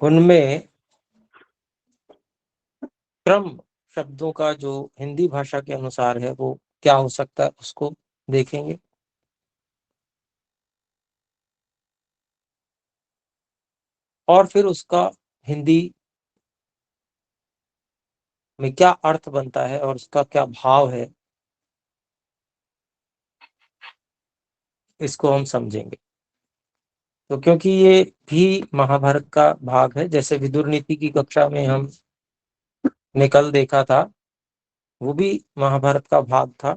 उनमें क्रम शब्दों का जो हिंदी भाषा के अनुसार है वो क्या हो सकता है, उसको देखेंगे। और फिर उसका हिंदी में क्या अर्थ बनता है और उसका क्या भाव है, इसको हम समझेंगे। तो क्योंकि ये भी महाभारत का भाग है, जैसे विदुर नीति की कक्षा में हमने कल देखा था, वो भी महाभारत का भाग था।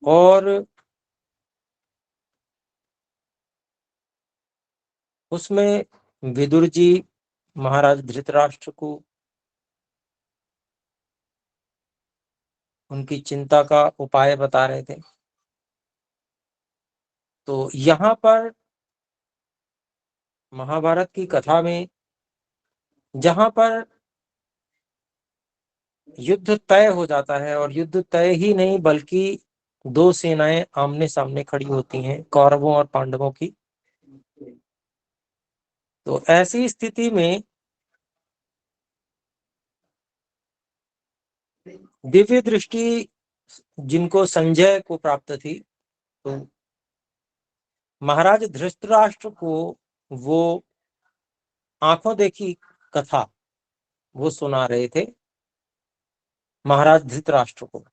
और उसमें विदुर जी महाराज धृतराष्ट्र को उनकी चिंता का उपाय बता रहे थे। तो यहाँ पर महाभारत की कथा में जहां पर युद्ध तय हो जाता है, और युद्ध तय ही नहीं बल्कि दो सेनाएं आमने सामने खड़ी होती हैं, कौरवों और पांडवों की, तो ऐसी स्थिति में दिव्य दृष्टि जिनको संजय को प्राप्त थी, तो महाराज धृतराष्ट्र को वो आंखों देखी कथा वो सुना रहे थे महाराज धृतराष्ट्र को।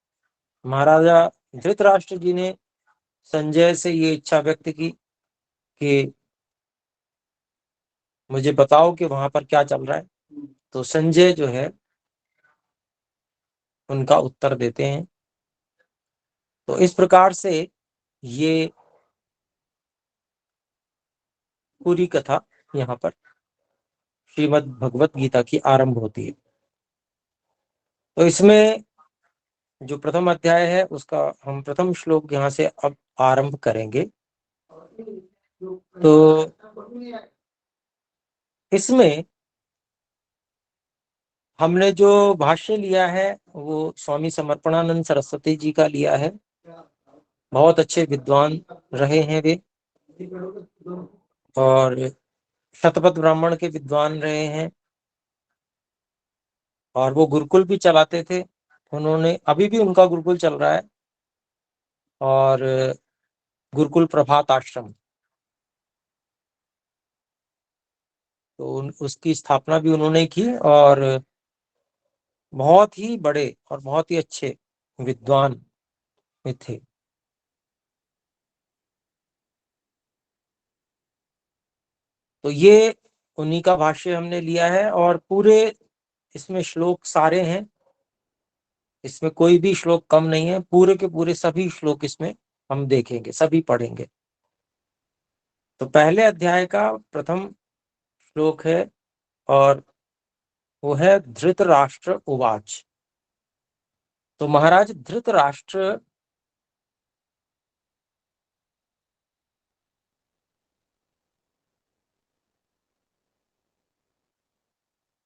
महाराजा धृतराष्ट्र जी ने संजय से ये इच्छा व्यक्त की कि मुझे बताओ कि वहां पर क्या चल रहा है। तो संजय जो है उनका उत्तर देते हैं। तो इस प्रकार से ये पूरी कथा यहाँ पर श्रीमद् भगवत गीता की आरंभ होती है। तो इसमें जो प्रथम अध्याय है उसका हम प्रथम श्लोक यहाँ से अब आरंभ करेंगे। तो इसमें हमने जो भाष्य लिया है वो स्वामी समर्पणानंद सरस्वती जी का लिया है। बहुत अच्छे विद्वान रहे हैं वे, और शतपथ ब्राह्मण के विद्वान रहे हैं, और वो गुरुकुल भी चलाते थे। उन्होंने, अभी भी उनका गुरुकुल चल रहा है, और गुरुकुल प्रभात आश्रम, तो उसकी स्थापना भी उन्होंने की, और बहुत ही बड़े और बहुत ही अच्छे विद्वान थे। तो ये उन्हीं का भाष्य हमने लिया है, और पूरे इसमें श्लोक सारे हैं, इसमें कोई भी श्लोक कम नहीं है, पूरे के पूरे सभी श्लोक इसमें हम देखेंगे, सभी पढ़ेंगे। तो पहले अध्याय का प्रथम श्लोक है, और वो है धृतराष्ट्र उवाच। तो महाराज धृतराष्ट्र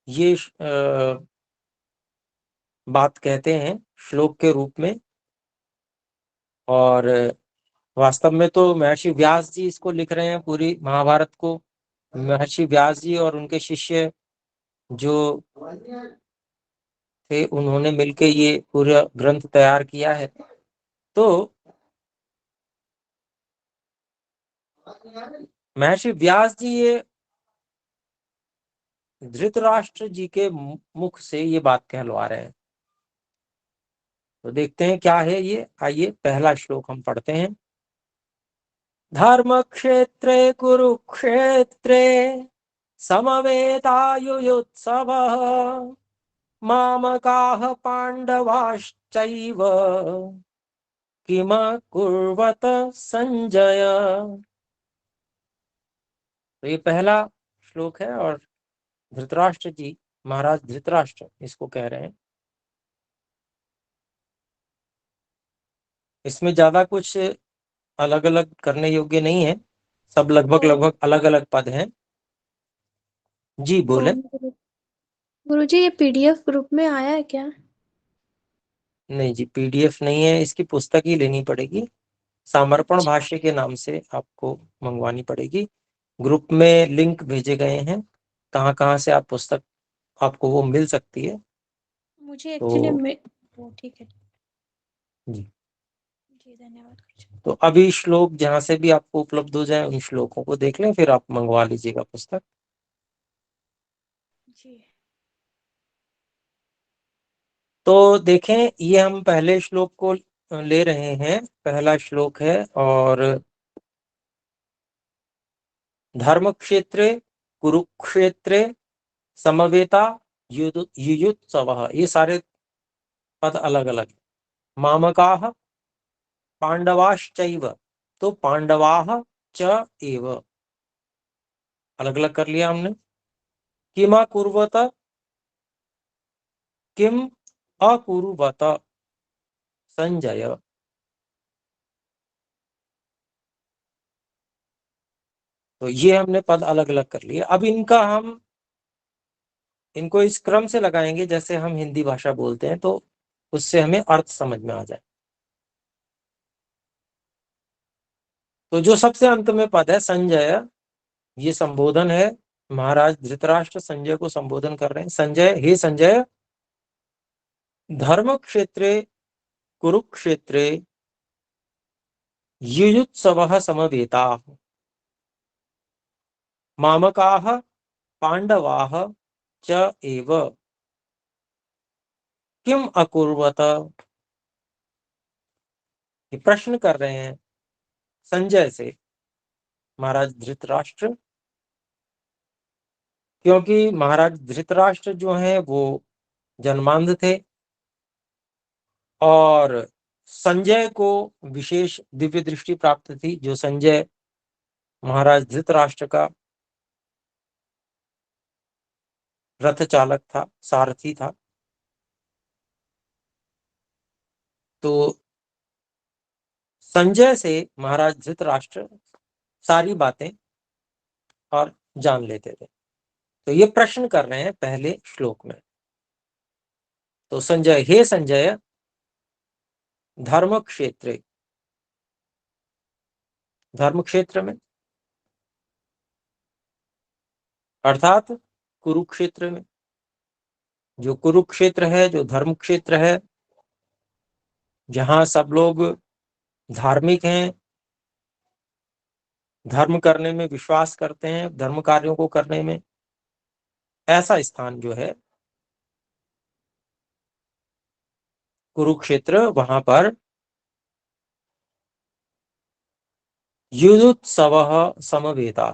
ये बात कहते हैं श्लोक के रूप में, और वास्तव में तो महर्षि व्यास जी इसको लिख रहे हैं, पूरी महाभारत को महर्षि व्यास जी और उनके शिष्य जो थे उन्होंने मिलकर ये पूरा ग्रंथ तैयार किया है। तो महर्षि व्यास जी ये धृतराष्ट्र जी के मुख से ये बात कहलवा रहे हैं। तो देखते हैं क्या है ये। आइए पहला श्लोक हम पढ़ते हैं। धर्म क्षेत्रे कुरुक्षेत्रे समवेतायुयुत्सवः मामकाः पांडवाश्चैव किम कुर्वत संजय। तो ये पहला श्लोक है, और धृतराष्ट्र जी, महाराज धृतराष्ट्र इसको कह रहे हैं। इसमें ज्यादा कुछ अलग अलग करने योग्य नहीं है, सब लगभग लगभग अलग अलग पद हैं। जी बोले। गुरुजी ये पीडीएफ ग्रुप में आया है क्या? नहीं जी, पीडीएफ नहीं है, इसकी पुस्तक ही लेनी पड़ेगी। समर्पण भाष्य के नाम से आपको मंगवानी पड़ेगी। ग्रुप में लिंक भेजे गए हैं, कहाँ कहाँ से आप पुस्तक आपको वो मिल सकती है? मुझे तो एक्चुअली वो ठीक है जी, जी, धन्यवाद गुरुजी। तो अभी श्लोक जहाँ से भी आपको उपलब्ध हो जाए उन श्लोकों को देख लें, फिर आप मंगवा लीजिएगा पुस्तक। जी तो देखें, ये हम पहले श्लोक को ले रहे हैं। पहला श्लोक है, और धर्म क्षेत्रे कुरुक्षेत्रे समवेता युयुत्सवः, ये सारे पद अलग अलग। मामकाः पांडवाश्चैव, तो पांडवाः च एव अलग अलग कर लिया हमने। किमा कुर्वत, किम अकुर्वत संजय, तो ये हमने पद अलग अलग कर लिए। अब इनको इस क्रम से लगाएंगे जैसे हम हिंदी भाषा बोलते हैं, तो उससे हमें अर्थ समझ में आ जाए। तो जो सबसे अंत में पद है संजय, ये संबोधन है। महाराज धृतराष्ट्र संजय को संबोधन कर रहे हैं। संजय, हे संजय, धर्म क्षेत्रे कुरुक्षेत्रे युयुत्सवः समवेताः, मामकाः पांडवाः च एव किम अकुर्वत, ये प्रश्न कर रहे हैं संजय से महाराज धृतराष्ट्र, क्योंकि महाराज धृतराष्ट्र जो हैं वो जन्मांध थे, और संजय को विशेष दिव्य दृष्टि प्राप्त थी। जो संजय महाराज धृतराष्ट्र का रथ चालक था, सारथी था। तो संजय से महाराज धृतराष्ट्र सारी बातें और जान लेते थे। तो ये प्रश्न कर रहे हैं पहले श्लोक में। तो संजय, हे संजय, धर्म क्षेत्र, धर्म क्षेत्र में अर्थात कुरुक्षेत्र में, जो कुरुक्षेत्र है, जो धर्म क्षेत्र है, जहां सब लोग धार्मिक हैं, धर्म करने में विश्वास करते हैं, धर्म कार्यों को करने में, ऐसा स्थान जो है कुरुक्षेत्र, वहां पर युयुत्सवः समवेता।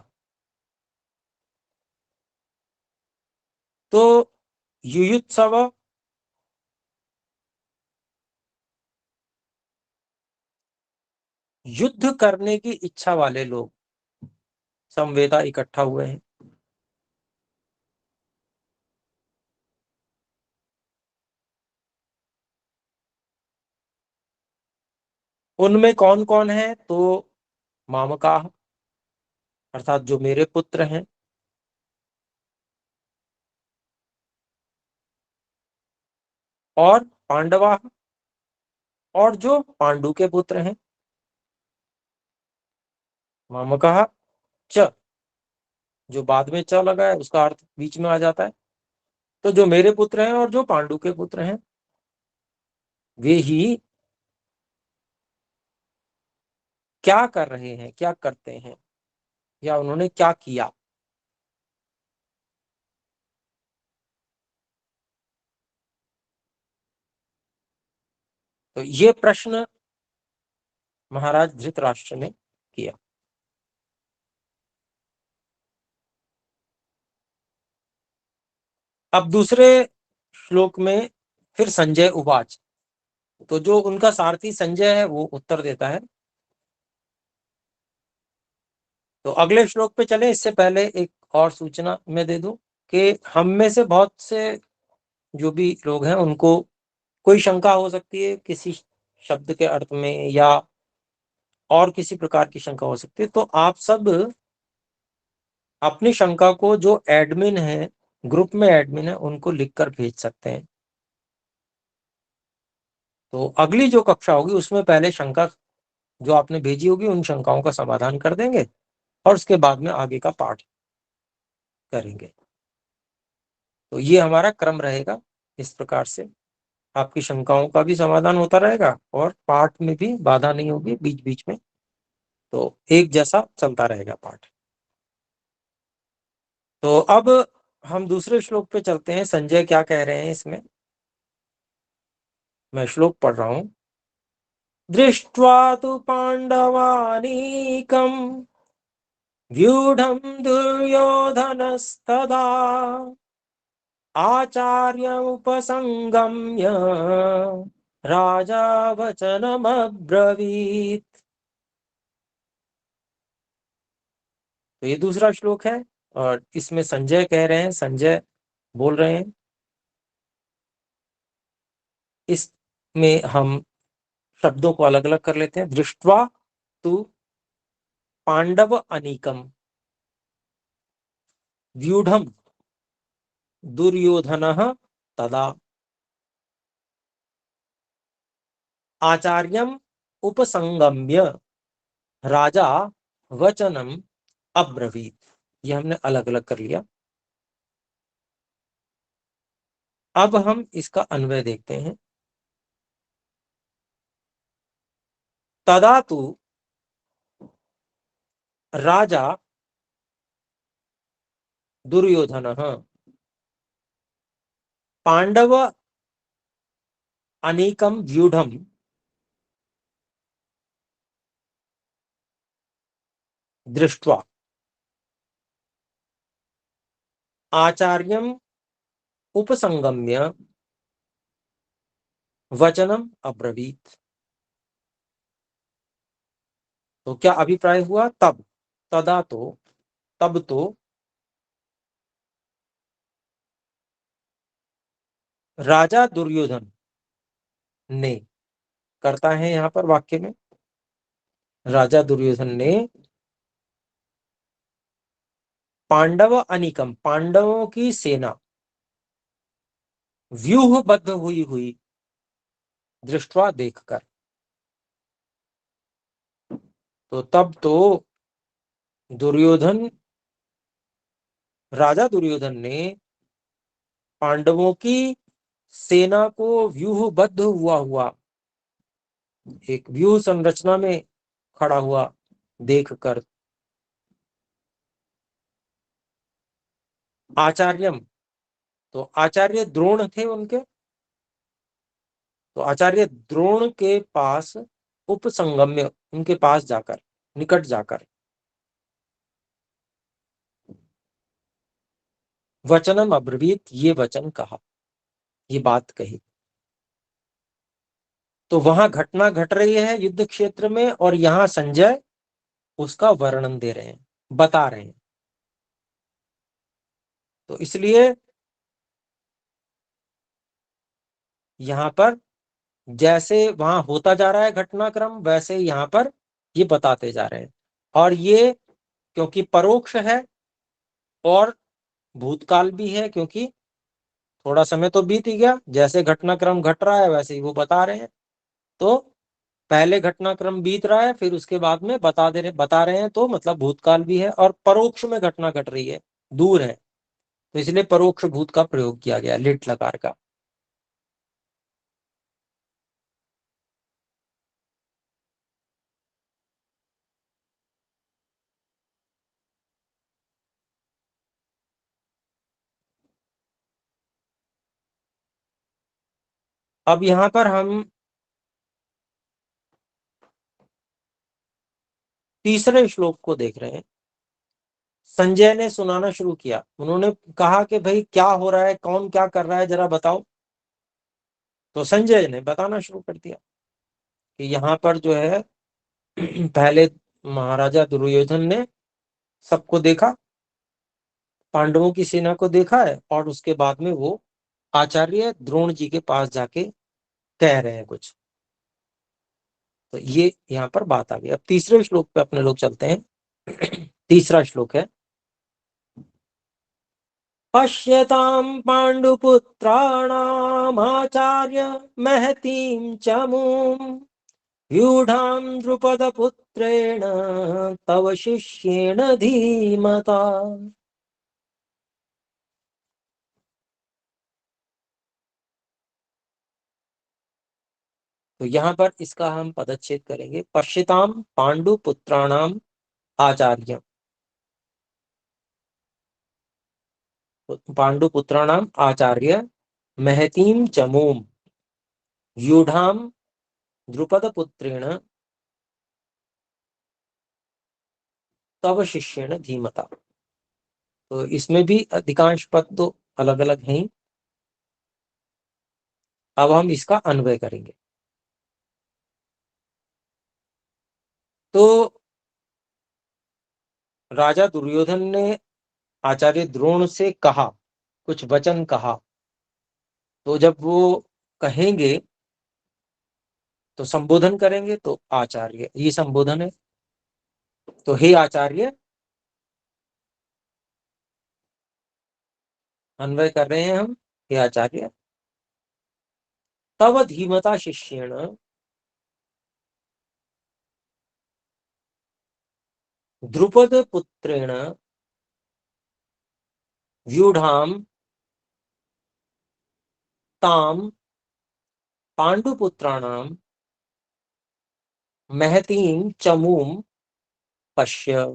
तो युयुत्सव, युद्ध करने की इच्छा वाले लोग समवेता इकट्ठा हुए हैं। उनमें कौन कौन है? तो मामकाः, अर्थात जो मेरे पुत्र हैं, और पांडवा, और जो पांडु के पुत्र हैं। मामकाः च, जो बाद में च लगा है उसका अर्थ बीच में आ जाता है। तो जो मेरे पुत्र हैं और जो पांडु के पुत्र हैं, वे ही क्या कर रहे हैं, क्या करते हैं, या उन्होंने क्या किया। तो ये प्रश्न महाराज धृतराष्ट्र ने किया। अब दूसरे श्लोक में फिर संजय उवाच, तो जो उनका सारथी संजय है वो उत्तर देता है। तो अगले श्लोक पे चले, इससे पहले एक और सूचना मैं दे दूं कि हम में से बहुत से जो भी लोग हैं उनको कोई शंका हो सकती है किसी शब्द के अर्थ में, या और किसी प्रकार की शंका हो सकती है। तो आप सब अपनी शंका को जो एडमिन है, ग्रुप में एडमिन है, उनको लिखकर भेज सकते हैं। तो अगली जो कक्षा होगी उसमें पहले शंका जो आपने भेजी होगी उन शंकाओं का समाधान कर देंगे, और उसके बाद में आगे का पाठ करेंगे। तो ये हमारा क्रम रहेगा। इस प्रकार से आपकी शंकाओं का भी समाधान होता रहेगा और पाठ में भी बाधा नहीं होगी बीच बीच में, तो एक जैसा चलता रहेगा पाठ। तो अब हम दूसरे श्लोक पे चलते हैं। संजय क्या कह रहे हैं इसमें, मैं श्लोक पढ़ रहा हूं। दृष्ट्वा तु पांडवानीकम् व्यूढ़ं दुर्योधनस्तदा आचार्यमुपसंगम्य राजा वचनमब्रवीत्। तो ये दूसरा श्लोक है और इसमें संजय कह रहे हैं, संजय बोल रहे हैं। इसमें हम शब्दों को अलग अलग कर लेते हैं। दृष्ट्वा तु पांडव अनीकम व्यूढ़म दुर्योधनः तदा आचार्यम उपसंगम्य राजा वचनम अब्रवीत। ये हमने अलग अलग कर लिया। अब हम इसका अन्वय देखते हैं। तदा तु राजा दुर्योधनः पांडव अनेकम व्यूढ़म दृष्ट्वा आचार्यम उपसंगम्य वचनम अब्रवीत। तो क्या अभिप्राय हुआ? तब, तदा तो, तब तो राजा दुर्योधन ने, करता है यहां पर वाक्य में, राजा दुर्योधन ने पांडव अनिकम, पांडवों की सेना व्यूहबद्ध हुई हुई दृष्टवा, देखकर। तो तब तो दुर्योधन, राजा दुर्योधन ने पांडवों की सेना को व्यूहबद्ध हुआ हुआ, एक व्यूह संरचना में खड़ा हुआ देखकर, आचार्यम, तो आचार्य द्रोण थे उनके, तो आचार्य द्रोण के पास उपसंगम्य, उनके पास जाकर, निकट जाकर, वचनम अब्रवीत, ये वचन कहा, ये बात कही। तो वहां घटना घट रही है युद्ध क्षेत्र में और यहां संजय उसका वर्णन दे रहे हैं, बता रहे हैं। तो इसलिए यहां पर जैसे वहां होता जा रहा है घटनाक्रम, वैसे यहां पर ये बताते जा रहे हैं। और ये क्योंकि परोक्ष है और भूतकाल भी है, क्योंकि थोड़ा समय तो बीत ही गया, जैसे घटनाक्रम घट रहा है वैसे ही वो बता रहे हैं। तो पहले घटनाक्रम बीत रहा है, फिर उसके बाद में बता रहे हैं, तो मतलब भूतकाल भी है और परोक्ष में घटना घट रही है, दूर है, तो इसलिए परोक्ष भूत का प्रयोग किया गया, लिट लकार का। अब यहां पर हम तीसरे श्लोक को देख रहे हैं। संजय ने सुनाना शुरू किया, उन्होंने कहा कि भाई क्या हो रहा है, कौन क्या कर रहा है, जरा बताओ। तो संजय ने बताना शुरू कर दिया कि यहाँ पर जो है पहले महाराजा दुर्योधन ने सबको देखा, पांडवों की सेना को देखा है, और उसके बाद में वो आचार्य द्रोण जी के पास जाके कह रहे हैं कुछ। तो ये यहाँ पर बात आ गई। अब तीसरे श्लोक पे अपने लोग चलते हैं। तीसरा श्लोक है, पश्यतां पाण्डुपुत्राणामाचार्य महतीं चमूं व्यूढां द्रुपदपुत्रेण तव शिष्येण धीमता। तो यहाँ पर इसका हम पदच्छेद करेंगे। पश्यताम पांडुपुत्राणाम आचार्य, पांडुपुत्राणाम आचार्य महतीम चमूम व्यूढ़ाम द्रुपदपुत्रेण तव शिष्येण धीमता। तो इसमें भी अधिकांश पद तो अलग अलग हैं। अब हम इसका अन्वय करेंगे। तो राजा दुर्योधन ने आचार्य द्रोण से कहा, कुछ वचन कहा, तो जब वो कहेंगे तो संबोधन करेंगे, तो आचार्य ये संबोधन है। तो हे आचार्य, अन्वय कर रहे हैं हम, हे आचार्य, तव धीमता शिष्येण द्रुपद पुत्रेण व्यूढ़ाम ताम पांडुपुत्राणाम महतीम चमूम पश्य।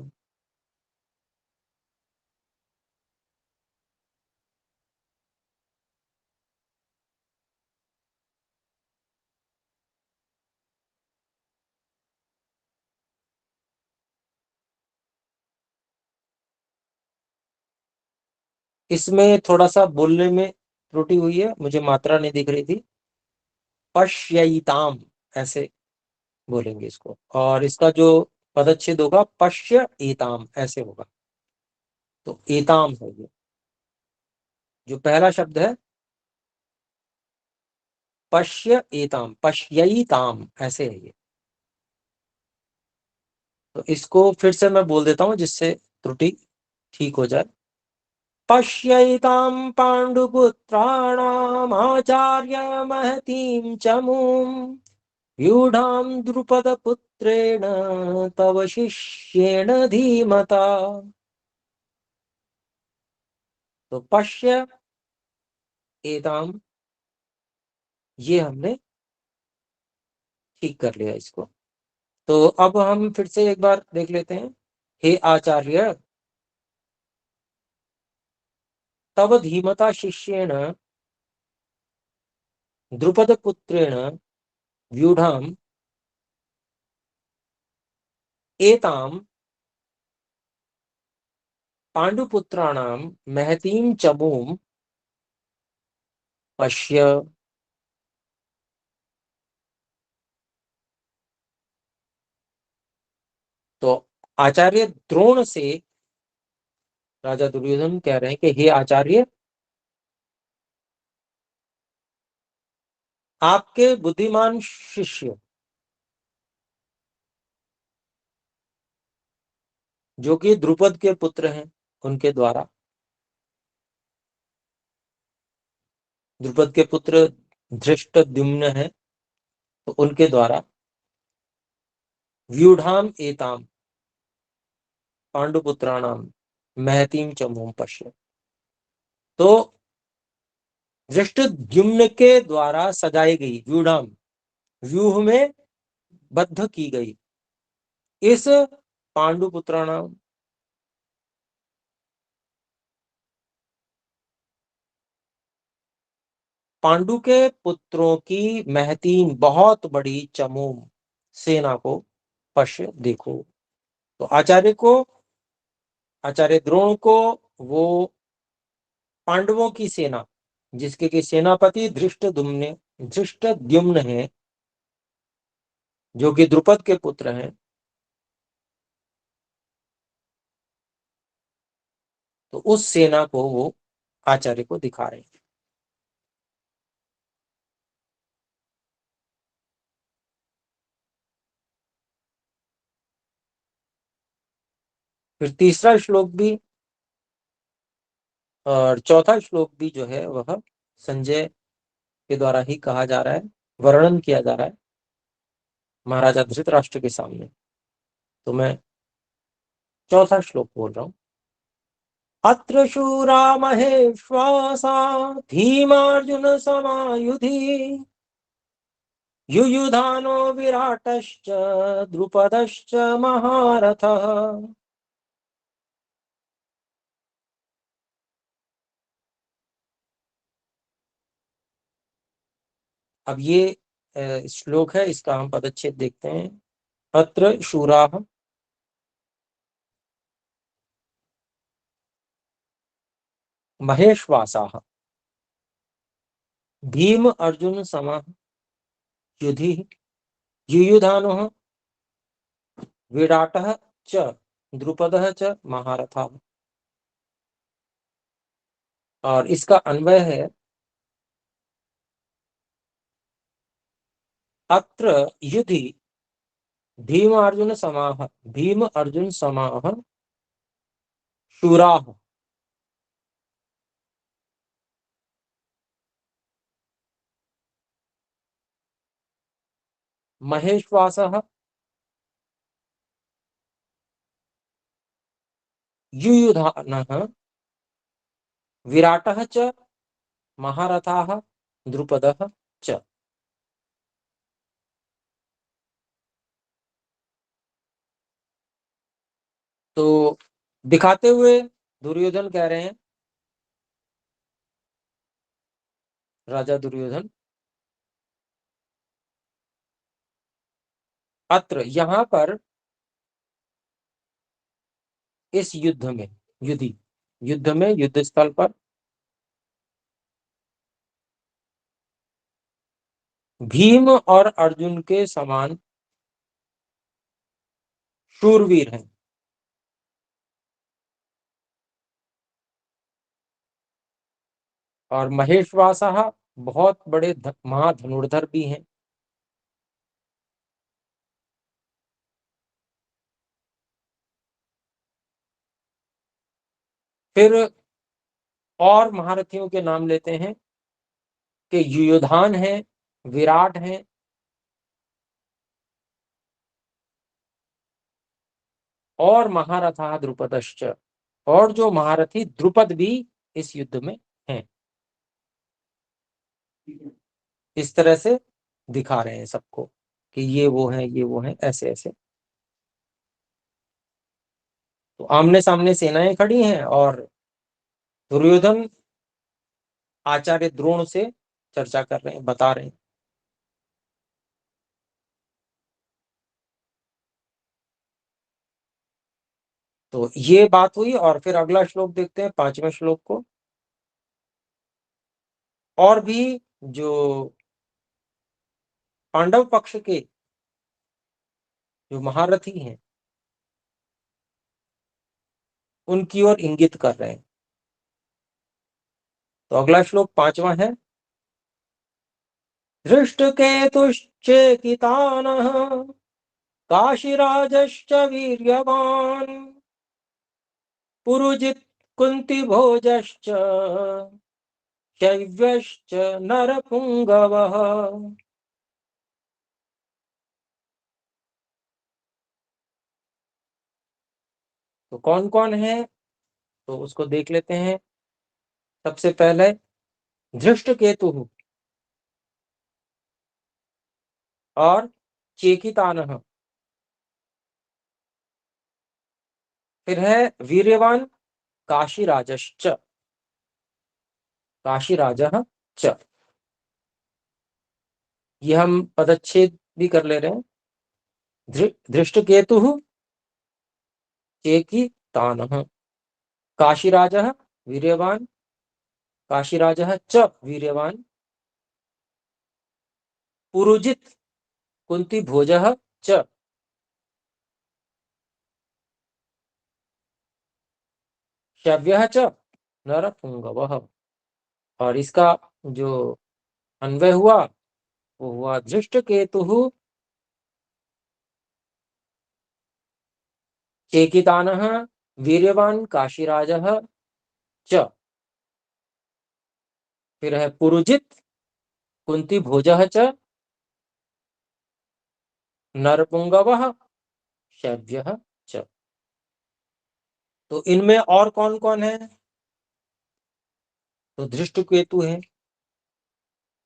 इसमें थोड़ा सा बोलने में त्रुटि हुई है, मुझे मात्रा नहीं दिख रही थी। पश्यैताम ऐसे बोलेंगे इसको, और इसका जो पदच्छेद होगा पश्य एताम ऐसे होगा। तो एताम है ये जो पहला शब्द है, पश्य एताम, पश्यैताम ऐसे है ये। तो इसको फिर से मैं बोल देता हूं जिससे त्रुटि ठीक हो जाए। पश्यैतां पाण्डुपुत्राणामाचार्य महतीं चमूं व्यूढां द्रुपदपुत्रेण तव शिष्येण धीमता। तो पश्य एताम ये हमने ठीक कर लिया इसको। तो अब हम फिर से एक बार देख लेते हैं। हे आचार्य, तव धीमता शिष्येण द्रुपदपुत्रेण व्यूढां एतां पांडुपुत्राणां महतीं चमूं पश्य। तो आचार्य द्रोण से राजा दुर्योधन कह रहे हैं कि हे आचार्य, आपके बुद्धिमान शिष्य जो कि द्रुपद के पुत्र हैं, उनके द्वारा, द्रुपद के पुत्र धृष्टद्युम्न है, तो उनके द्वारा व्यूढ़ाम एताम पांडुपुत्राणाम महतीम चमूम पश्य। तो धृष्टद्युम्न के द्वारा सजाई गई व्यूढ़ाम, व्यूह में बद्ध की गई इस पांडुपुत्राणाम, पांडु के पुत्रों की महतीन बहुत बड़ी चमूम सेना को पश्य देखो। तो आचार्य को, आचार्य द्रोण को वो पांडवों की सेना, जिसके कि सेनापति धृष्टद्युम्न है, जो कि द्रुपद के पुत्र हैं, तो उस सेना को वो आचार्य को दिखा रहे हैं। फिर तीसरा श्लोक भी और चौथा श्लोक भी जो है वह संजय के द्वारा ही कहा जा रहा है, वर्णन किया जा रहा है महाराजा धृतराष्ट्र के सामने। तो मैं चौथा श्लोक बोल रहा हूं। अत्र शूरा महेश्वासा धीमार्जुन समायुधि युयुधानो विराटश्च द्रुपदश्च महारथः। अब ये श्लोक है, इसका हम पदच्छेद देखते हैं। अत्र शूराः महेश्वासाः भीम अर्जुन समः युधिः युयुधानः विराटः च द्रुपदः च महारथः। और इसका अन्वय है अत्र युधि भीम अर्जुन समाः भीम अर्जुन समाः शूराः महेश्वासः युयुधानः विराटः च महारथाः द्रुपदः च। तो दिखाते हुए दुर्योधन कह रहे हैं, राजा दुर्योधन, अत्र यहां पर इस युद्ध में युद्ध में युद्ध स्थल पर भीम और अर्जुन के समान शूरवीर हैं। और महेश्वासः बहुत बड़े महाधनुर्धर भी हैं। फिर और महारथियों के नाम लेते हैं कि युयुधान है, विराट है, और महारथा द्रुपदश्च, और जो महारथी द्रुपद भी इस युद्ध में हैं। इस तरह से दिखा रहे हैं सबको कि ये वो है, ये वो है, ऐसे ऐसे। तो आमने सामने सेनाएं खड़ी हैं और दुर्योधन आचार्य द्रोण से चर्चा कर रहे हैं, बता रहे हैं। तो ये बात हुई। और फिर अगला श्लोक देखते हैं, 5वें श्लोक को। और भी जो पांडव पक्ष के जो महारथी हैं उनकी ओर इंगित कर रहे हैं। तो अगला श्लोक 5वां है। धृष्टकेतुश्चेकितानः काशीराजश्च वीर्यवान् पुरुजित् कुन्तिभोजश्च शैव्यश्च नरपुंगवः। तो कौन कौन है, तो उसको देख लेते हैं। सबसे पहले धृष्टकेतु और चेकितानः। फिर है वीर्यवान काशीराजश्च काशीराजः च। ये हम पदच्छेद भी कर ले रहे हैं। धृष्टकेतु चेकितानः काशीराजः वीर्यवान काशीराजः च वीर्यवान पुरुजित् कुन्तिभोजः च शव्यः च नरपुंगवः। और इसका जो अन्वय हुआ वो हुआ धृष्टकेतु चेकितानः वीर्यवान काशीराजः च। फिर है पुरुजित कुंतीभोजः च नरपुंगवः शैव्यः च। तो इनमें और कौन कौन है, तो धृष्टकेतु है,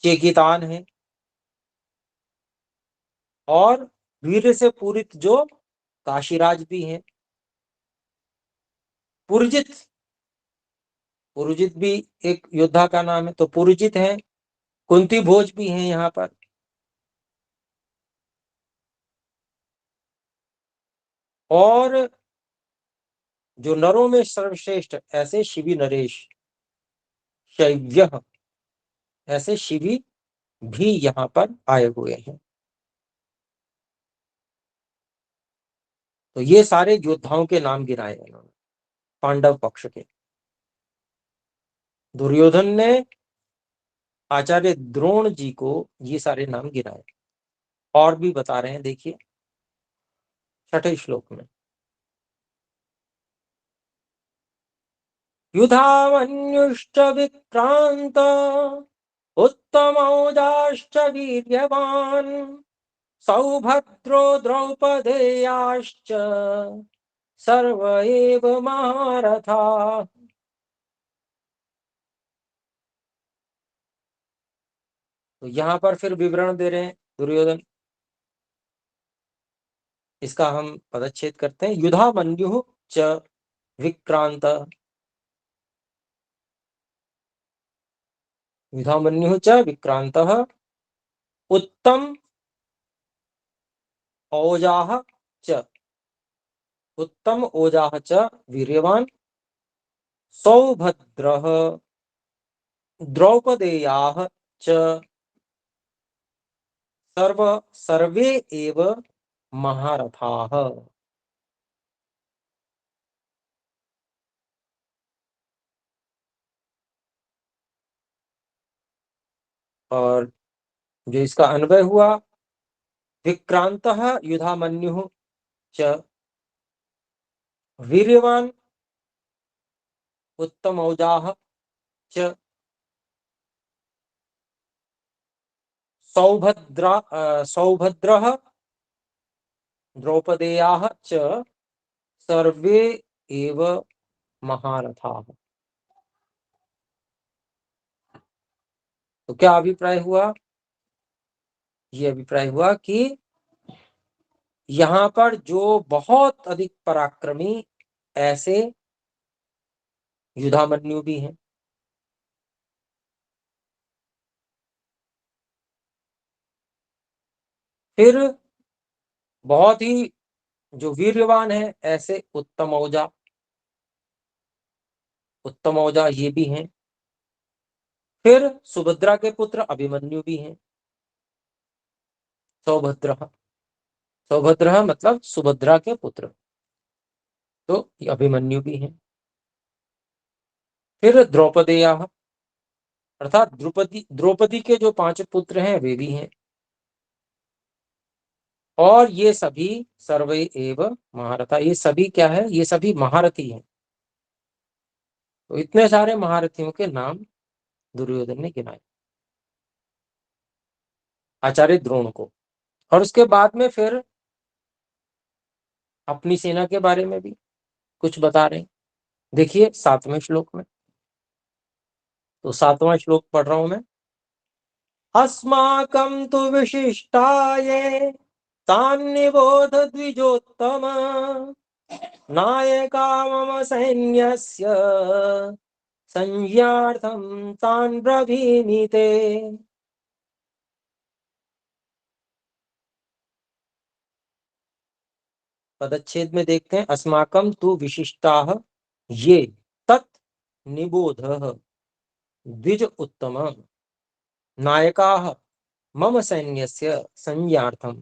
चेकितान है, और वीर से पूरित जो काशीराज भी हैं, पुरजित, पुरजित भी एक योद्धा का नाम है, तो पुरजित है, कुंती भोज भी हैं यहाँ पर। और जो नरों में सर्वश्रेष्ठ ऐसे शिवी नरेश शैव्य, ऐसे शिवी भी यहाँ पर आए हुए हैं। तो ये सारे योद्धाओं के नाम गिनाए इन्होंने पांडव पक्ष के। दुर्योधन ने आचार्य द्रोण जी को ये सारे नाम गिनाए, और भी बता रहे हैं, देखिए 6ठे श्लोक में। युधामन्युश्च विक्रांत उत्तमौजाश्च वीर्यवान् सौभद्रो द्रौपदेयाश्च सर्व एव महारथा। तो यहाँ पर फिर विवरण दे रहे हैं दुर्योधन। इसका हम पदच्छेद करते हैं। युधामन्यु च विक्रांत, युधामन्यु च विक्रांत उत्तम औजाः च, उत्तम ओजाः च वीर्यवान् सौभद्रः द्रौपदेयाः च सर्वे एव महारथाः। और जो इसका अन्वय हुआ, विक्रांतः युधामन्युः च वीर्यवान् उत्तमौजाः च सौभद्रः द्रौपदेयाः च सर्वे एव महारथाः। तो क्या अभिप्राय हुआ? ये अभिप्राय हुआ कि यहाँ पर जो बहुत अधिक पराक्रमी ऐसे युधामन्यु भी हैं, फिर बहुत ही जो वीर्यवान है ऐसे उत्तम औजा ये भी हैं। फिर सुभद्रा के पुत्र अभिमन्यु भी हैं। सौभद्र, सौभद्र मतलब सुभद्रा के पुत्र, तो अभिमन्यु भी हैं। फिर द्रौपदेया अर्थात द्रौपदी, द्रौपदी के जो 5 पुत्र हैं वे भी हैं। और ये सभी सर्वे एव महारथा, ये सभी क्या है? ये सभी महारथी हैं। तो इतने सारे महारथियों के नाम दुर्योधन ने गिनाए आचार्य द्रोण को। और उसके बाद में फिर अपनी सेना के बारे में भी कुछ बता रहे हैं। देखिए 7वें श्लोक में, तो 7वां श्लोक पढ़ रहा हूं मैं। अस्माकं तु विशिष्टाये तान्निबोध द्विजोत्तम नायका मम सैन्यस्य संज्ञार्थं तान् ब्रवीमि ते। पदच्छेद में देखते हैं। अस्माकं तु विशिष्टाः ये तत् निबोधः द्विज उत्तम नायकाः मम सैन्यस्य संज्ञार्थं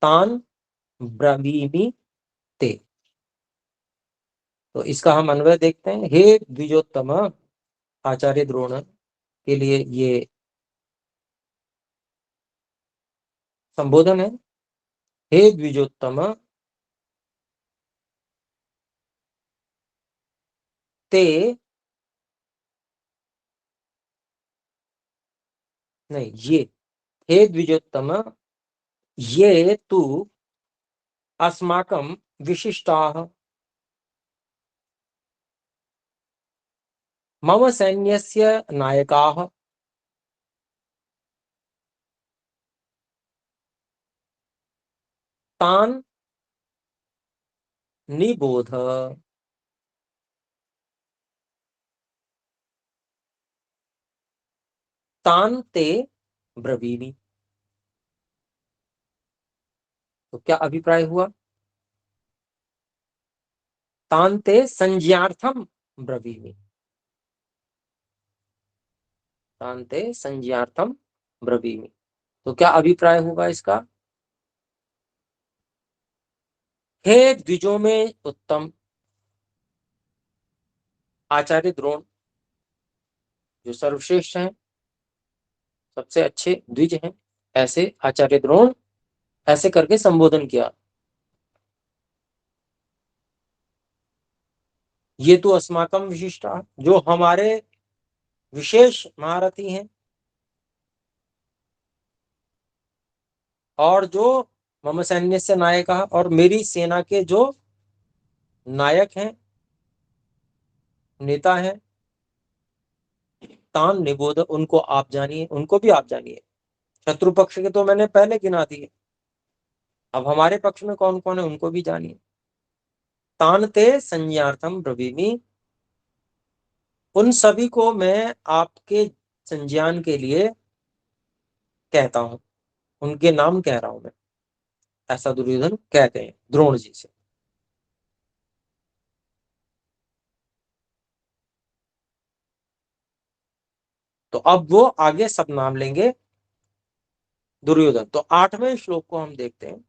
तान् ब्रवीमि ते। तो इसका हम अन्वय देखते हैं। हे द्विजोत्तम, आचार्य द्रोण के लिए ये संबोधन है। हे द्विजोत्तम, ते नहीं, ये, हे द्विजोत्तम ये तु अस्माकं विशिष्टाः मम सैन्यस्य नायकाः तान निबोध, तान ते ब्रवीमि। तो क्या अभिप्राय हुआ? तान ते संज्ञार्थम ब्रवीमि, तान ते संज्ञार्थम ब्रवीमि। तो क्या अभिप्राय होगा इसका? हे द्विजों में उत्तम आचार्य द्रोण, जो सर्वश्रेष्ठ हैं, सबसे अच्छे द्विज हैं, ऐसे आचार्य द्रोण, ऐसे करके संबोधन किया। ये तो अस्माकम विशिष्टा, जो हमारे विशेष महारथी हैं, और जो मम सैन्य से नायक, और मेरी सेना के जो नायक हैं, नेता हैं, तान निबोध, उनको आप जानिए, उनको भी आप जानिए। शत्रु पक्ष के तो मैंने पहले गिना दिए, अब हमारे पक्ष में कौन कौन है उनको भी जानिए। तानते संज्ञार्थम ब्रवीमि, उन सभी को मैं आपके संज्ञान के लिए कहता हूं, उनके नाम कह रहा हूं मैं, ऐसा दुर्योधन कहते हैं द्रोण जी से। तो अब वो आगे सब नाम लेंगे दुर्योधन। तो 8वें श्लोक को हम देखते हैं।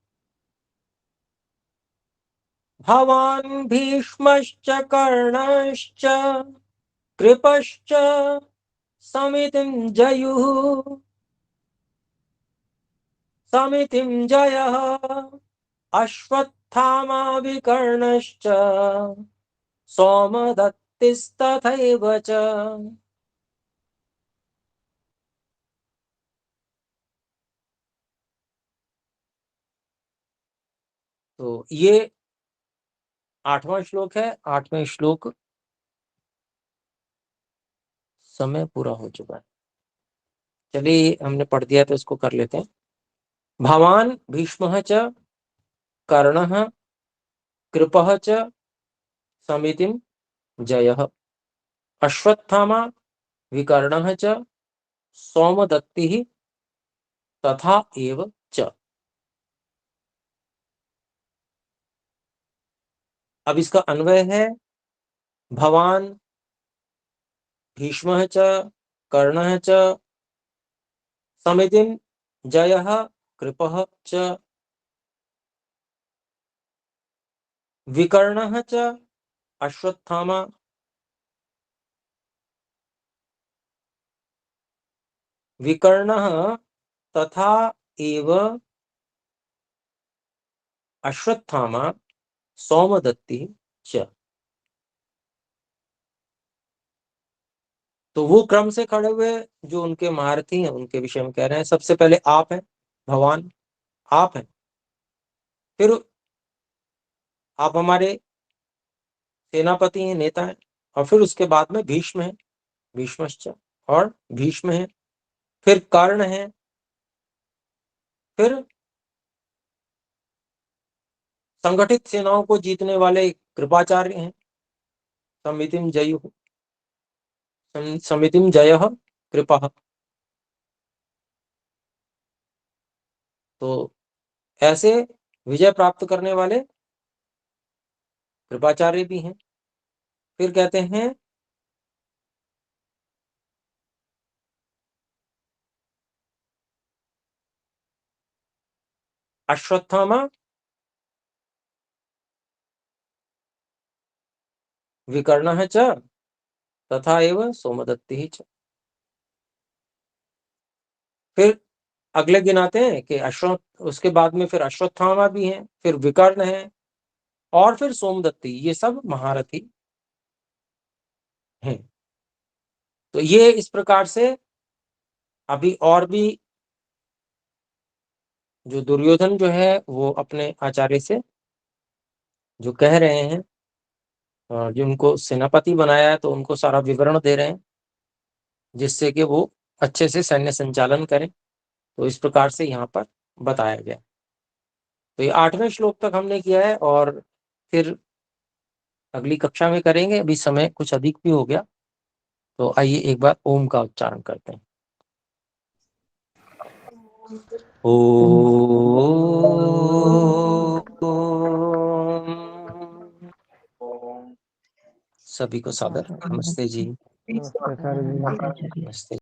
भवान् भीष्मश्च कर्णश्च कृपश्च समितिं जयुः, समितिं जयः अश्वत्थामा विकर्णश्च सोमदत्तिस्तथैव च। तो ये 8वां श्लोक है। 8वें श्लोक, समय पूरा हो चुका है, चलिए हमने पढ़ दिया तो इसको कर लेते हैं। भवान भीष्मः च कर्णः कृपः च समितिं जयः अश्वत्थामा विकर्णः च सोमदत्तिः तथा एव च। अब इसका अन्वय है, भवान भीष्मः च कर्णः च समितिं जयः कृपः च विकर्णः च अश्वत्थामा, विकर्णः तथा एव अश्वत्थामा सोमदत्ति च। तो वो क्रम से खड़े हुए जो उनके महारथी हैं उनके विषय में कह रहे हैं। सबसे पहले आप हैं, भगवान आप हैं, फिर आप हमारे सेनापति हैं, नेता हैं, और फिर उसके बाद में भीष्म है, भीष्मश्च, और भीष्म है, फिर कर्ण है, फिर संगठित सेनाओं को जीतने वाले कृपाचार्य हैं, समितिम जयु, समितिम जय कृपा। तो ऐसे विजय प्राप्त करने वाले कृपाचार्य भी हैं। फिर कहते हैं अश्वत्थामा विकर्ण च तथा एव सोमदत्ति च। फिर अगले गिनाते हैं कि उसके बाद में फिर अश्वत्थामा भी हैं, फिर विकर्ण है, और फिर सोमदत्ति, ये सब महारथी हैं। तो ये इस प्रकार से अभी और भी जो दुर्योधन जो है वो अपने आचार्य से जो कह रहे हैं, और जिनको सेनापति बनाया है तो उनको सारा विवरण दे रहे हैं, जिससे कि वो अच्छे से सैन्य संचालन करें। तो इस प्रकार से यहाँ पर बताया गया। तो ये 8वें श्लोक तक हमने किया है और फिर अगली कक्षा में करेंगे। अभी समय कुछ अधिक भी हो गया, तो आइए एक बार ओम का उच्चारण करते हैं। ओम। सभी को सादर नमस्ते जी। नमस्ते सर जी। नमस्ते।